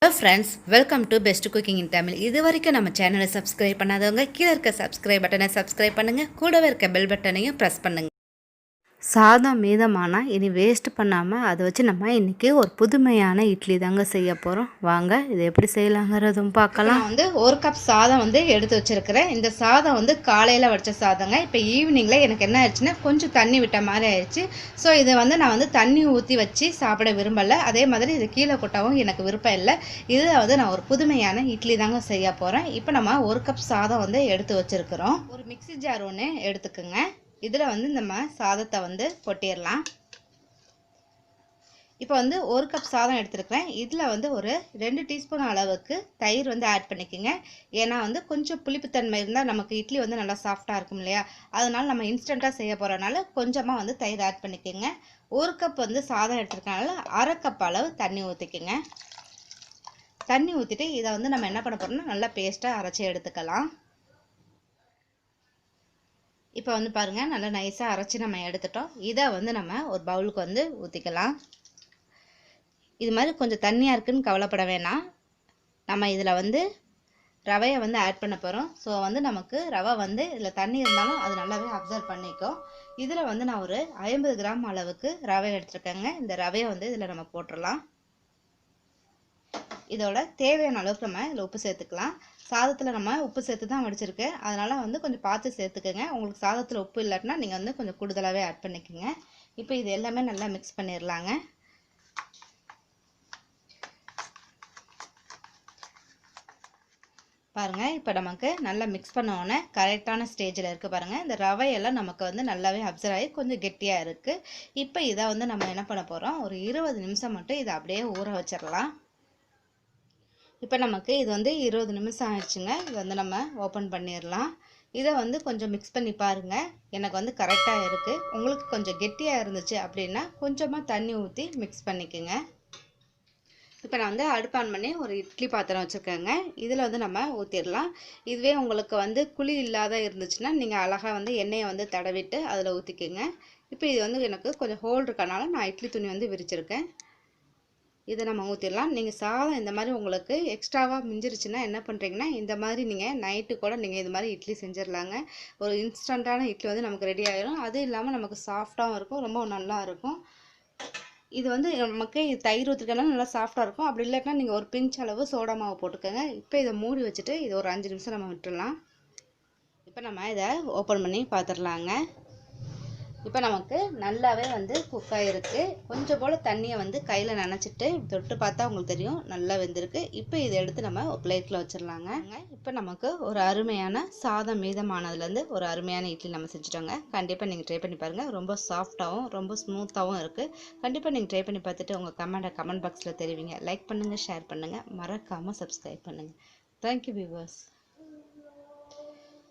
Hello friends, welcome to best cooking இன் தமிழ். இது வரைக்கும் நம்ம சேனலை சப்ஸ்கிரைப் பண்ணாதவங்க கீழே இருக்க சப்ஸ்கிரைப் பட்டனை சப்ஸ்கிரைப் பண்ணுங்கள். கூடவே இருக்க பெல் பட்டனையும் ப்ரெஸ் பண்ணுங்கள். சாதம் மீதமானால் இனி வேஸ்ட் பண்ணாமல் அதை வச்சு நம்ம இன்றைக்கி ஒரு புதுமையான இட்லி தாங்க செய்ய போகிறோம். வாங்க இது எப்படி செய்யலாங்கிறதும் பார்க்கலாம். நான் ஒரு கப் சாதம் எடுத்து வச்சுருக்கிறேன். இந்த சாதம் காலையில் வச்ச சாதங்க. இப்போ ஈவினிங்கில் எனக்கு என்ன ஆயிடுச்சுன்னா கொஞ்சம் தண்ணி விட்ட மாதிரி ஆயிடுச்சு. ஸோ இதை நான் தண்ணி ஊற்றி வச்சு சாப்பிட விரும்பலை. அதே மாதிரி இது கீழே கொட்டவும் எனக்கு விருப்பம் இல்லை. இதில் நான் ஒரு புதுமையான இட்லி தாங்க செய்ய போகிறேன். இப்போ நம்ம ஒரு கப் சாதம் எடுத்து வச்சுருக்கிறோம். ஒரு மிக்ஸி ஜார் ஒன்று எடுத்துக்கோங்க. இதில் நம்ம சாதத்தை கொட்டிடலாம். இப்போ ஒரு கப் சாதம் எடுத்துருக்கிறேன். இதில் ஒரு 2 டீஸ்பூன் அளவுக்கு தயிர் ஆட் பண்ணிக்கோங்க. ஏன்னா கொஞ்சம் புளிப்புத்தன்மை இருந்தால் நமக்கு இட்லி நல்லா சாஃப்டாக இருக்கும் இல்லையா? அதனால் நம்ம இன்ஸ்டண்ட்டாக செய்ய போகிறனால கொஞ்சமாக தயிர் ஆட் பண்ணிக்கோங்க. ஒரு கப் சாதம் எடுத்துருக்கனால அரை கப் அளவு தண்ணி ஊற்றிக்கோங்க. தண்ணி ஊற்றிட்டு இதை நம்ம என்ன பண்ண போகிறோம்னா நல்லா பேஸ்ட்டாக அரைச்சி எடுத்துக்கலாம். இப்போ பாருங்கள், நல்லா நைஸாக அரைச்சி நம்ம எடுத்துட்டோம். இதை நம்ம ஒரு பவுலுக்கு ஊற்றிக்கலாம். இது மாதிரி கொஞ்சம் தண்ணியாக இருக்குதுன்னு கவலைப்பட வேணாம். நம்ம இதில் ரவையை ஆட் பண்ண போகிறோம். ஸோ நமக்கு ரவை இதில் தண்ணி இருந்தாலும் அது நல்லாவே அப்சர்வ் பண்ணிக்கும். இதில் நான் ஒரு 50 கிராம் அளவுக்கு ரவை எடுத்துருக்கேங்க. இந்த ரவையை இதில் நம்ம போட்டுடலாம். இதோட தேவையான அளவுக்கு நம்ம இதில் உப்பு சேர்த்துக்கலாம். சாதத்தில் நம்ம உப்பு சேர்த்து தான் வடிச்சிருக்கேன். அதனால் கொஞ்சம் பார்த்து சேர்த்துக்கோங்க. உங்களுக்கு சாதத்தில் உப்பு இல்லாட்டினா நீங்கள் கொஞ்சம் கூடுதலாகவே ஆட் பண்ணிக்கோங்க. இப்போ இது எல்லாமே நல்லா மிக்ஸ் பண்ணிடலாங்க. பாருங்கள், இப்போ நமக்கு நல்லா மிக்ஸ் பண்ணோன்னே கரெக்டான ஸ்டேஜில் இருக்குது. பாருங்கள், இந்த ரவையெல்லாம் நமக்கு நல்லாவே அப்சர்வ் ஆகி கொஞ்சம் கெட்டியாக இருக்குது. இப்போ இதை நம்ம என்ன பண்ண போகிறோம், ஒரு 20 நிமிஷம் மட்டும் இதை அப்படியே ஊற வச்சிடலாம். இப்போ நமக்கு இது 20 நிமிஷம் ஆயிடுச்சுங்க. இது நம்ம ஓப்பன் பண்ணிடலாம். இதை கொஞ்சம் மிக்ஸ் பண்ணி பாருங்கள். எனக்கு கரெக்டாக இருக்குது. உங்களுக்கு கொஞ்சம் கெட்டியாக இருந்துச்சு அப்படின்னா கொஞ்சமாக தண்ணி ஊற்றி மிக்ஸ் பண்ணிக்கோங்க. இப்போ நான் அடுப்பு ஆன் பண்ணி ஒரு இட்லி பாத்திரம் வச்சுருக்கேங்க. இதில் நம்ம ஊற்றிடலாம். இதுவே உங்களுக்கு குழி இல்லாத இருந்துச்சுன்னா நீங்கள் அழகாக எண்ணெயை தடவிட்டு அதில் ஊற்றிக்கோங்க. இப்போ இது எனக்கு கொஞ்சம் ஹோல் இருக்கனால நான் இட்லி துணி விரிச்சிருக்கேன். இதை நம்ம ஊற்றிடலாம். நீங்கள் சாதம் இந்த மாதிரி உங்களுக்கு எக்ஸ்ட்ராவாக மிஞ்சிருச்சுன்னா என்ன பண்ணுறீங்கன்னா, இந்த மாதிரி நீங்கள் நைட்டு கூட நீங்கள் இது மாதிரி இட்லி செஞ்சிடலாங்க. ஒரு இன்ஸ்டண்ட்டான இட்லி நமக்கு ரெடி ஆகிடும். அது இல்லாமல் நமக்கு சாஃப்டாகவும் இருக்கும், ரொம்ப நல்லா இருக்கும். இது நமக்கு தயிர் ஊற்றிருக்கனால நல்லா சாஃப்டாக இருக்கும். அப்படி இல்லைன்னா நீங்கள் ஒரு பிஞ்ச் அளவு சோடா மாவு போட்டுக்கோங்க. இப்போ இதை மூடி வச்சுட்டு இது ஒரு 5 நிமிஷம் நம்ம விட்டுடலாம். இப்போ நம்ம இதை ஓப்பன் பண்ணி பார்த்துடலாங்க. இப்போ நமக்கு நல்லாவே குக் ஆகிருக்கு. கொஞ்சம் போல் தண்ணியை கையில் நனைச்சிட்டு தொட்டு பார்த்தா உங்களுக்கு தெரியும் நல்லா வெந்திருக்கு. இப்போ இதை எடுத்து நம்ம ஒரு பிளேட்டில் வச்சிடலாங்க. இப்போ நமக்கு ஒரு அருமையான சாதம் மீதமானதுலேருந்து ஒரு அருமையான இட்லி நம்ம செஞ்சுட்டோங்க. கண்டிப்பாக நீங்கள் ட்ரை பண்ணி பாருங்கள். ரொம்ப சாஃப்டாகவும் ரொம்ப ஸ்மூத்தாகவும் இருக்குது. கண்டிப்பாக நீங்கள் ட்ரை பண்ணி பார்த்துட்டு உங்கள் கமெண்ட் பாக்ஸில் தெரிவிங்க. லைக் பண்ணுங்கள், ஷேர் பண்ணுங்கள், மறக்காமல் சப்ஸ்கிரைப் பண்ணுங்கள். Thank you viewers.